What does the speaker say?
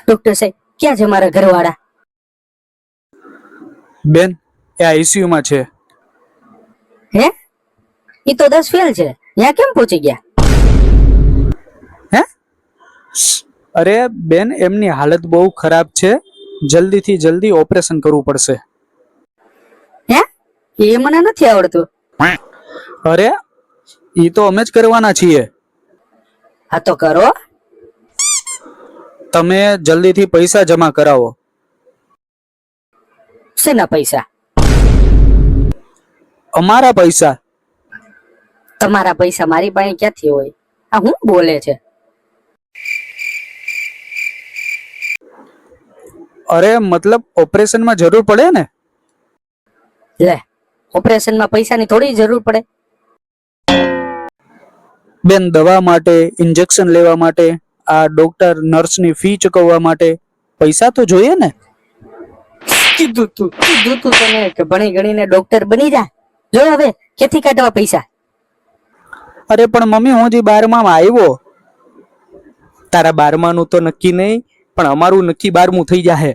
Doctor સાહેબ ક્યાં છે મારા ઘરવાળા? બેન એ આઈસીયુ માં છે. હે? ઈ તો 10 ફેલ છે, ત્યાં કેમ પહોંચી ગયા? હે? અરે બેન એમની હાલત બહુ ખરાબ છે, જલ્દીથી જલ્દી ઓપરેશન કરવું પડશે. હે? એ મને નથી આવડતું. અરે ઈ તો અમે જ કરવાના છીએ. હા તો કરો. તમે જલ્દીથી પૈસા જમા કરાવો. શેના પૈસા? અમારા પૈસા. તમારા પૈસા મારી પાસે ક્યાંથી હોય? આ હું બોલે છે? અરે મતલબ ઓપરેશનમાં જરૂર પડે ને. લે, ઓપરેશનમાં પૈસાની થોડી જરૂર પડે. બેન દવા માટે, ઇન્જેક્શન લેવા માટે, આ ડોક્ટર નર્સની ફી ચૂકવવા માટે પૈસા તો જોઈએ ને. કીધું તું તને કે ભણી ગણીને ડોક્ટર બની જા. જો હવે ક્યાંથી કાઢવા પૈસા? અરે પણ મમ્મી હું હજી 12માં આવ્યો. તારા 12માનું તો નક્કી નહીં, પણ અમારું નક્કી 12મું થઈ જાહે.